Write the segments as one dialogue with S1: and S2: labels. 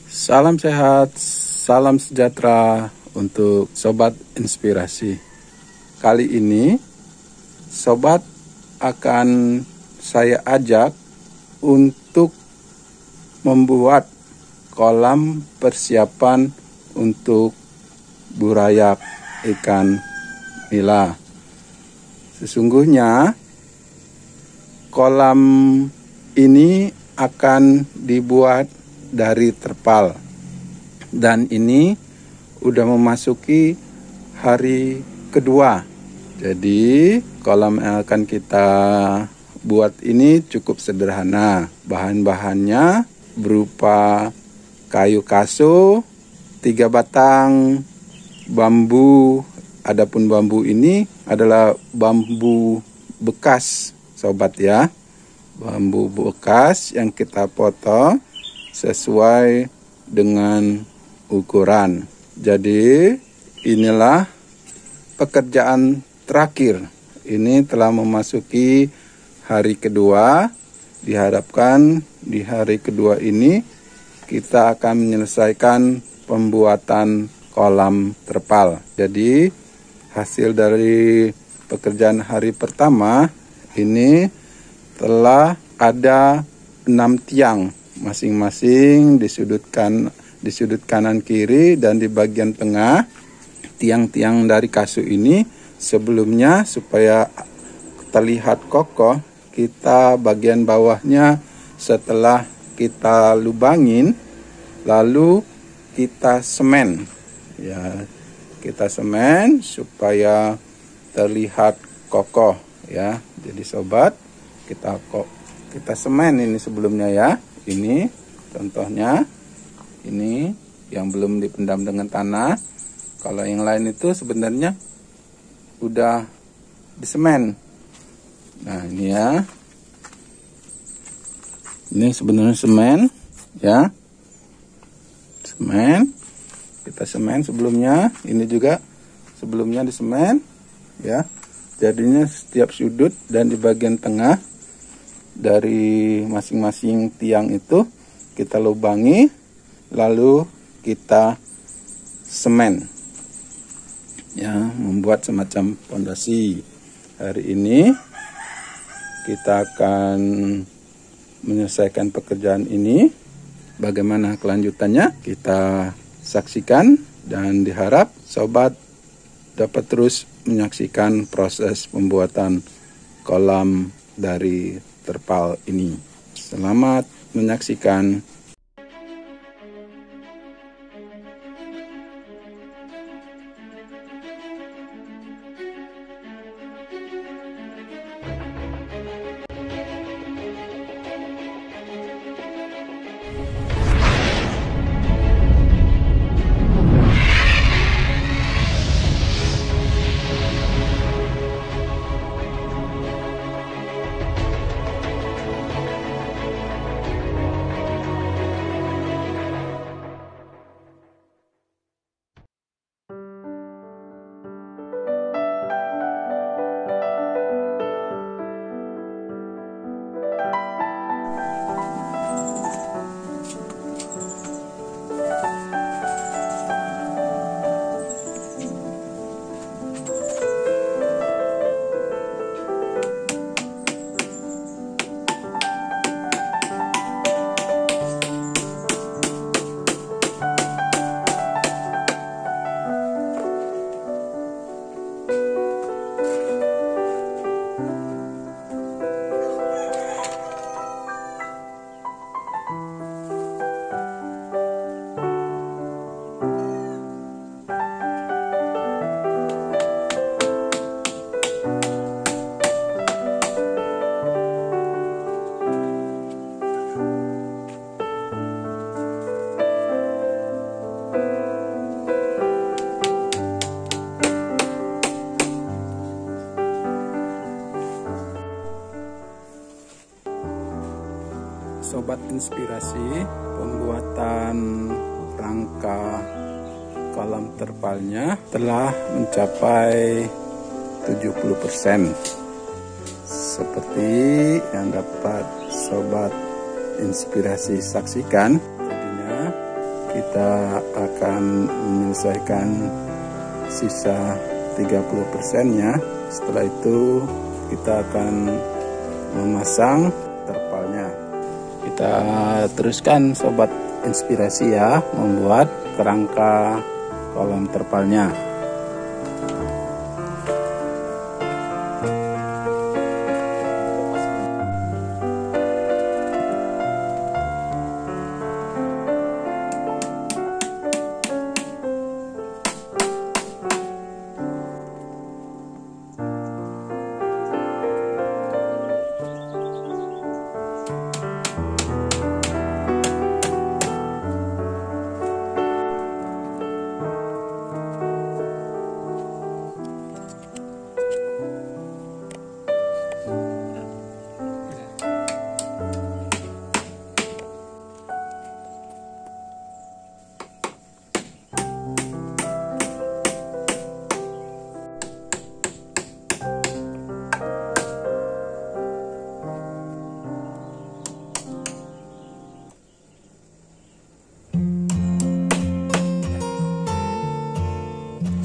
S1: Salam sehat, salam sejahtera untuk Sobat Inspirasi. Kali ini Sobat akan saya ajak untuk membuat kolam persiapan untuk burayak ikan nila. Sesungguhnya kolam ini akan dibuat dari terpal, dan ini udah memasuki hari kedua. Jadi kolam yang akan kita buat ini cukup sederhana. Bahan-bahannya berupa kayu kaso, 3 batang bambu. Adapun bambu ini adalah bambu bekas, sobat ya. Bambu bekas yang kita potong sesuai dengan ukuran. Jadi inilah pekerjaan terakhir. Ini telah memasuki hari kedua. Diharapkan di hari kedua ini kita akan menyelesaikan pembuatan kolam terpal. Jadi hasil dari pekerjaan hari pertama ini telah ada 6 tiang, masing-masing di sudut kanan kiri, dan di bagian tengah. Tiang-tiang dari kayu ini sebelumnya supaya terlihat kokoh, kita bagian bawahnya setelah kita lubangin lalu kita semen ya, kita semen supaya terlihat kokoh ya. Jadi sobat, kita semen ini sebelumnya ya. Ini contohnya, ini yang belum dipendam dengan tanah. Kalau yang lain itu sebenarnya udah disemen. Nah ini ya, ini sebenarnya semen ya, semen. Kita semen sebelumnya, ini juga sebelumnya disemen ya. Jadinya setiap sudut dan di bagian tengah dari masing-masing tiang itu kita lubangi, lalu kita semen ya, membuat semacam fondasi. Hari ini kita akan menyelesaikan pekerjaan ini. Bagaimana kelanjutannya kita saksikan, dan diharap sobat dapat terus menyaksikan proses pembuatan kolam dari terpal ini. Selamat menyaksikan. Sobat Inspirasi, pembuatan rangka kolam terpalnya telah mencapai 70%. Seperti yang dapat Sobat Inspirasi saksikan, jadinya kita akan menyelesaikan sisa 30%-nya. Setelah itu kita akan memasang terpalnya. Kita teruskan sobat inspirasi ya, membuat kerangka kolam terpalnya.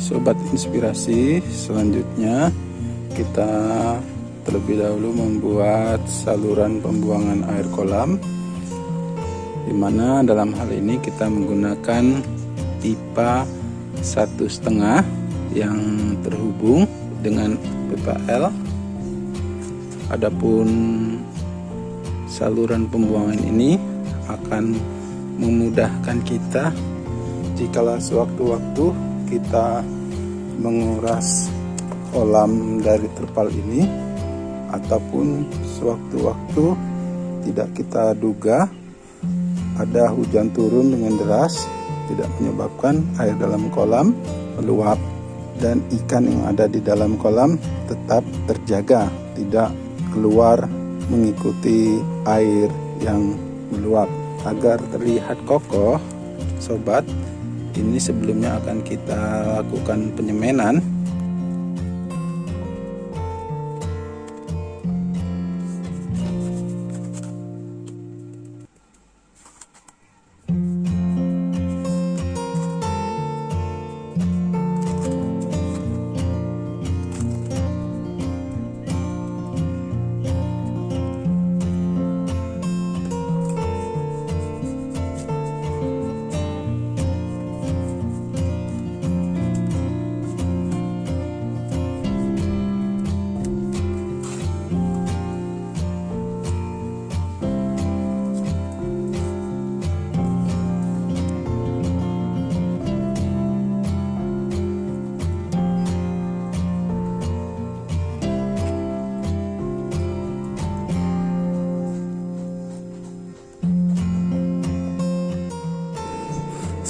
S1: Sobat inspirasi, selanjutnya kita terlebih dahulu membuat saluran pembuangan air kolam, di mana dalam hal ini kita menggunakan pipa 1,5 yang terhubung dengan PPL. Adapun saluran pembuangan ini akan memudahkan kita jikalau sewaktu-waktu kita menguras kolam dari terpal ini, ataupun sewaktu-waktu tidak kita duga ada hujan turun dengan deras, tidak menyebabkan air dalam kolam meluap dan ikan yang ada di dalam kolam tetap terjaga, tidak keluar mengikuti air yang meluap. Agar terlihat kokoh, sobat, ini sebelumnya akan kita lakukan penyemanan.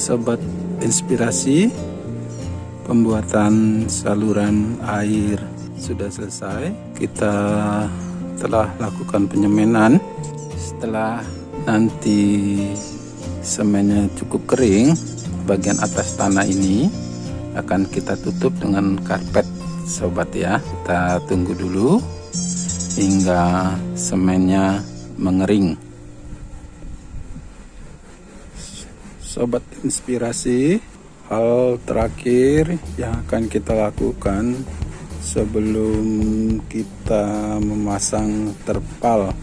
S1: Sobat inspirasi, pembuatan saluran air sudah selesai. Kita telah lakukan penyemanan. Setelah nanti semennya cukup kering, bagian atas tanah ini akan kita tutup dengan karpet, sobat ya. Kita tunggu dulu hingga semennya mengering. Sobat inspirasi, hal terakhir yang akan kita lakukan sebelum kita memasang terpal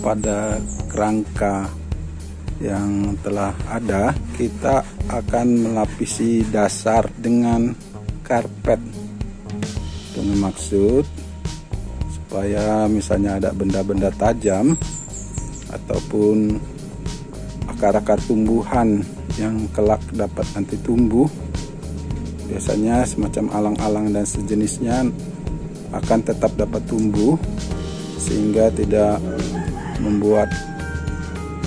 S1: pada kerangka yang telah ada, kita akan melapisi dasar dengan karpet dengan maksud supaya misalnya ada benda-benda tajam ataupun akar-akar tumbuhan yang kelak dapat nanti tumbuh, biasanya semacam alang-alang dan sejenisnya akan tetap dapat tumbuh, sehingga tidak membuat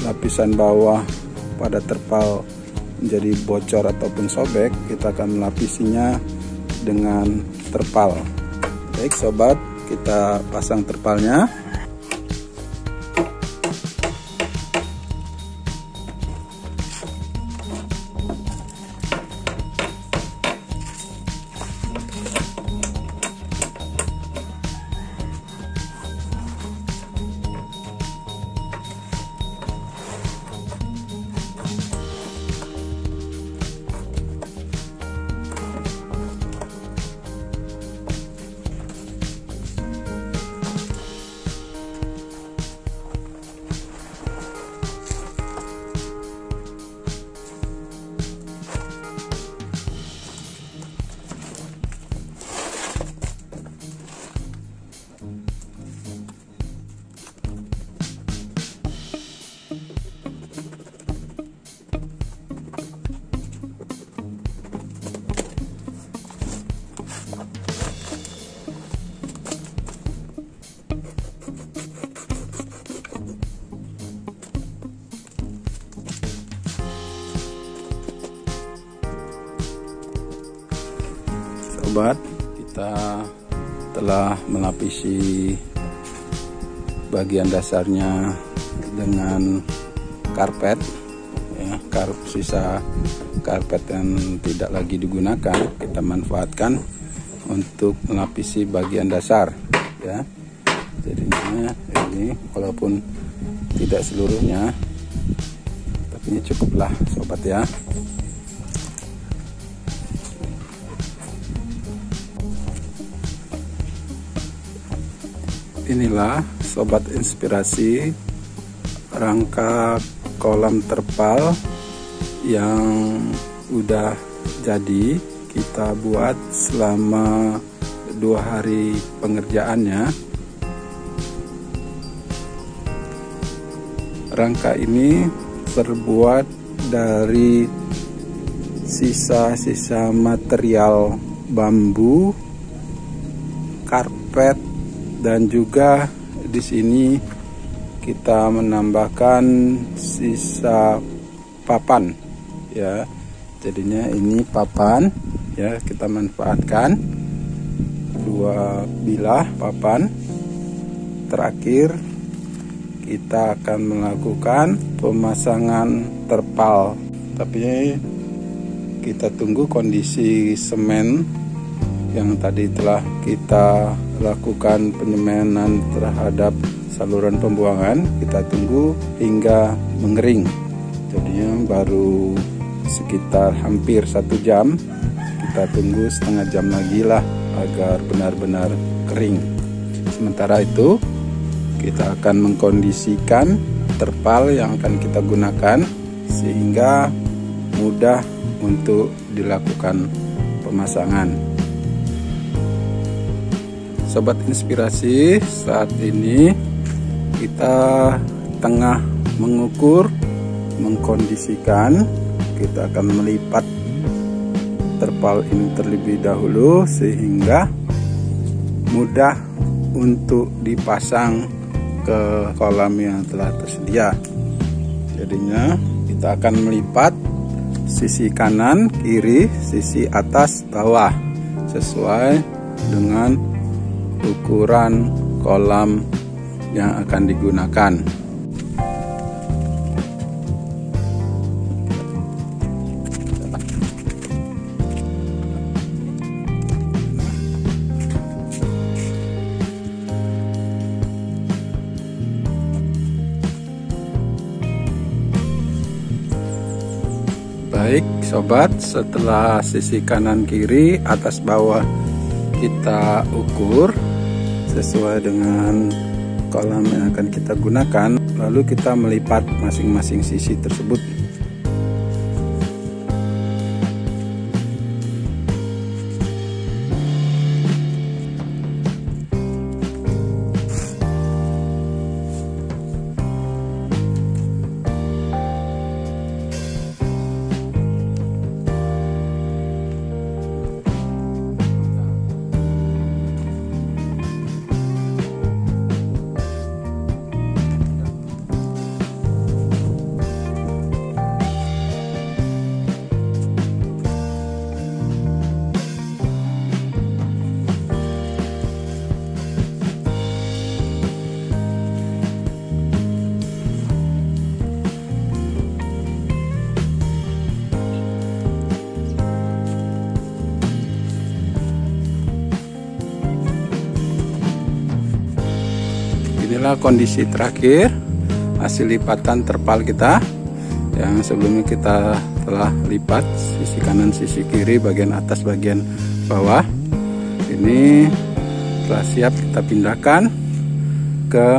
S1: lapisan bawah pada terpal menjadi bocor ataupun sobek. Kita akan melapisinya dengan terpal. Baik sobat, kita pasang terpalnya. sobat, kita telah melapisi bagian dasarnya dengan karpet ya, sisa karpet yang tidak lagi digunakan kita manfaatkan untuk melapisi bagian dasar ya. Jadinya ini walaupun tidak seluruhnya, tapi ini cukuplah sobat ya. Inilah sobat inspirasi rangka kolam terpal yang udah jadi kita buat selama 2 hari pengerjaannya. Rangka ini terbuat dari sisa-sisa material bambu, karpet, dan juga di sini kita menambahkan sisa papan ya. Jadinya ini papan ya, kita manfaatkan 2 bilah papan. Terakhir kita akan melakukan pemasangan terpal, tapi kita tunggu kondisi semen yang tadi telah kita lakukan penyemanan terhadap saluran pembuangan. Kita tunggu hingga mengering, jadinya baru sekitar hampir 1 jam. Kita tunggu setengah jam lagi lah agar benar-benar kering. Sementara itu kita akan mengkondisikan terpal yang akan kita gunakan sehingga mudah untuk dilakukan pemasangan. Sobat inspirasi, saat ini kita tengah mengukur, mengkondisikan. Kita akan melipat terpal ini terlebih dahulu sehingga mudah untuk dipasang ke kolam yang telah tersedia. Jadinya kita akan melipat sisi kanan, kiri, sisi atas, bawah sesuai dengan ukuran kolam yang akan digunakan. Baik sobat, setelah sisi kanan kiri atas bawah kita ukur sesuai dengan kolam yang akan kita gunakan, lalu kita melipat masing-masing sisi tersebut. Inilah kondisi terakhir hasil lipatan terpal kita yang sebelumnya kita telah lipat sisi kanan, sisi kiri, bagian atas, bagian bawah. Ini telah siap kita pindahkan ke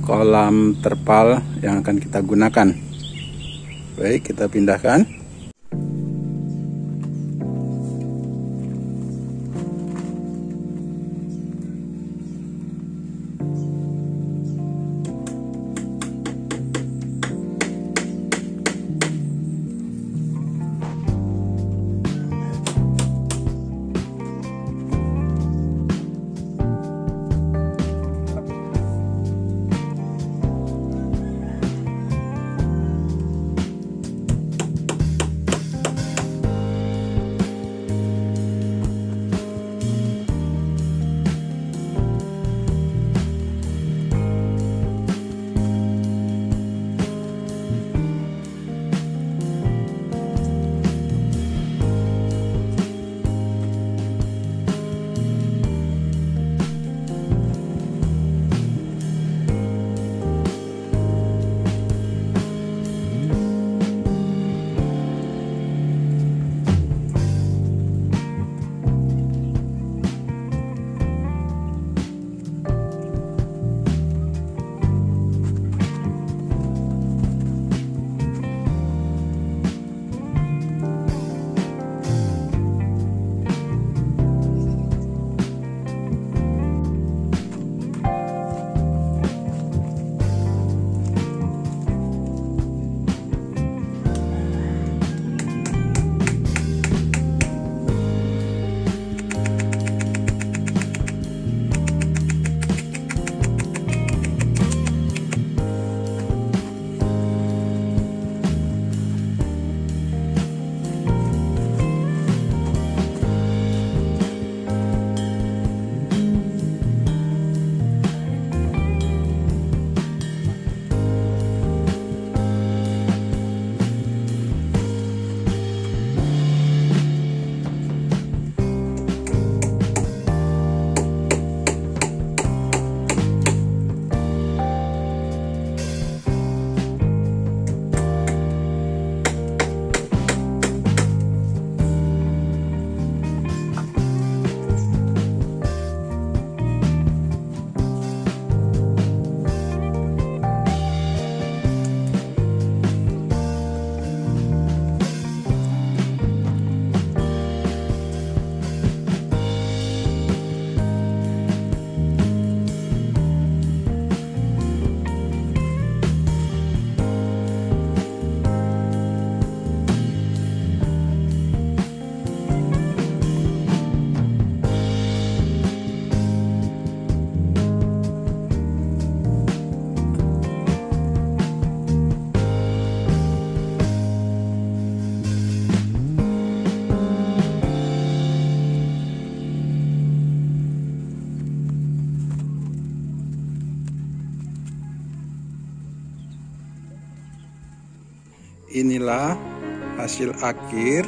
S1: kolam terpal yang akan kita gunakan. Baik, kita pindahkan. inilah hasil akhir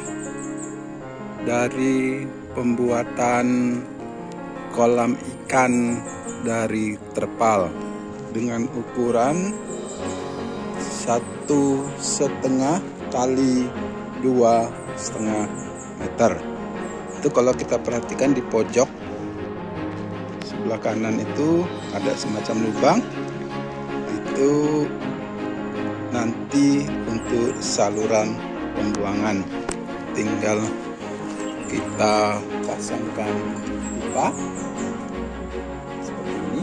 S1: dari pembuatan kolam ikan dari terpal dengan ukuran 1,5 kali 2,5 meter. Itu kalau kita perhatikan di pojok sebelah kanan itu ada semacam lubang, itu nanti untuk saluran pembuangan. Tinggal kita pasangkan pipa seperti ini.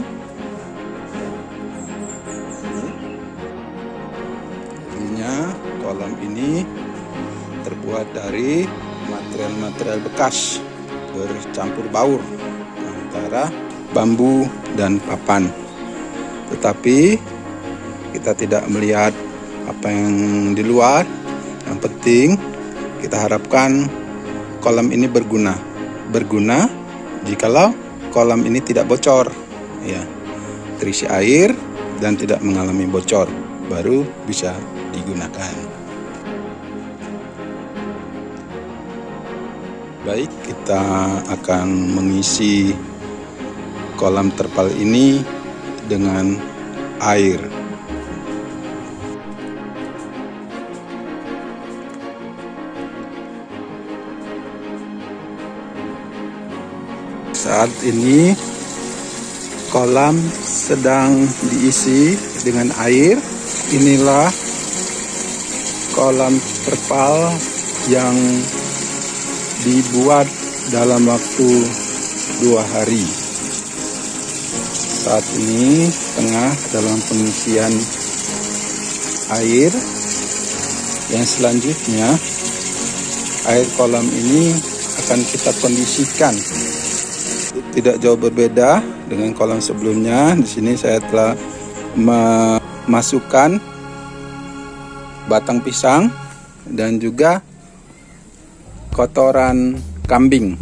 S1: Jadinya kolam ini terbuat dari material-material bekas bercampur baur antara bambu dan papan. Tetapi kita tidak melihat apa yang di luar. Yang penting kita harapkan kolam ini berguna jikalau kolam ini tidak bocor, ya, terisi air dan tidak mengalami bocor, baru bisa digunakan. Baik, kita akan mengisi kolam terpal ini dengan air. Saat ini kolam sedang diisi dengan air. Inilah kolam terpal yang dibuat dalam waktu 2 hari. Saat ini tengah dalam pengisian air. Yang selanjutnya air kolam ini akan kita kondisikan. Tidak jauh berbeda dengan kolam sebelumnya. Di sini saya telah memasukkan batang pisang dan juga kotoran kambing,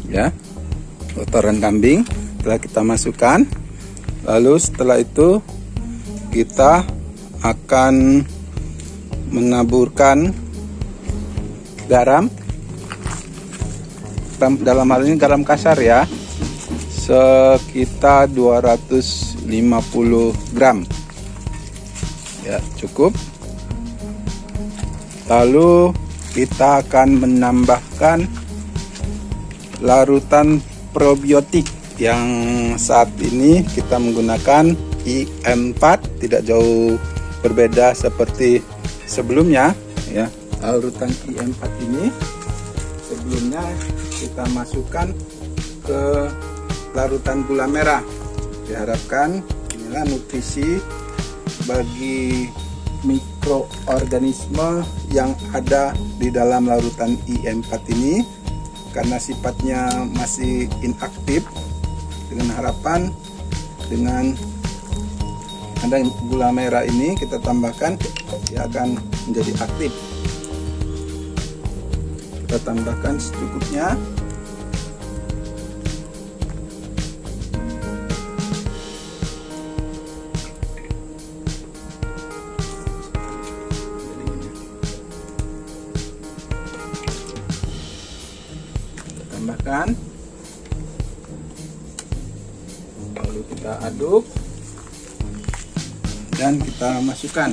S1: ya. Kotoran kambing telah kita masukkan. Lalu setelah itu kita akan menaburkan garam. Dalam hal ini garam kasar, ya. Sekitar 250 gram. Ya, cukup. Lalu kita akan menambahkan larutan probiotik yang saat ini kita menggunakan IM4, tidak jauh berbeda seperti sebelumnya, ya. Larutan IM4 ini sebelumnya kita masukkan ke larutan gula merah. Diharapkan inilah nutrisi bagi mikroorganisme yang ada di dalam larutan IM4 ini, karena sifatnya masih inaktif. Dengan harapan dengan ada gula merah ini kita tambahkan, dia akan menjadi aktif. Kita tambahkan secukupnya. Tambahkan, lalu kita aduk dan kita masukkan.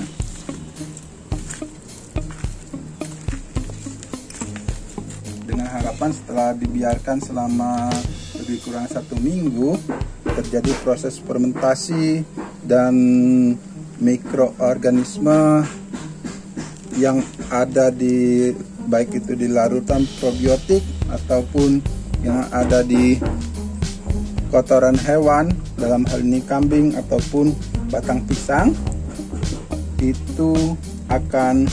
S1: Dengan harapan setelah dibiarkan selama lebih kurang 1 minggu terjadi proses fermentasi dan mikroorganisme yang ada di baik itu di larutan probiotik ataupun yang ada di kotoran hewan, dalam hal ini kambing ataupun batang pisang, itu akan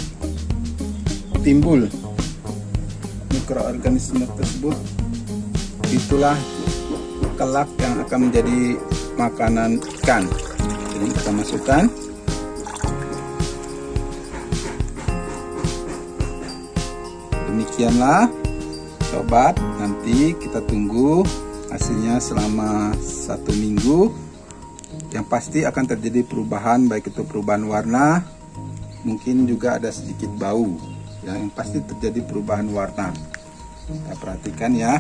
S1: timbul mikroorganisme tersebut. Itulah kelak yang akan menjadi makanan ikan. Jadi kita masukkan. Demikianlah sobat, nanti kita tunggu hasilnya selama 1 minggu. Yang pasti akan terjadi perubahan, baik itu perubahan warna mungkin juga ada sedikit bau ya, yang pasti terjadi perubahan warna. Kita perhatikan ya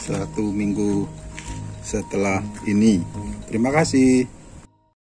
S1: 1 minggu setelah ini. Terima kasih.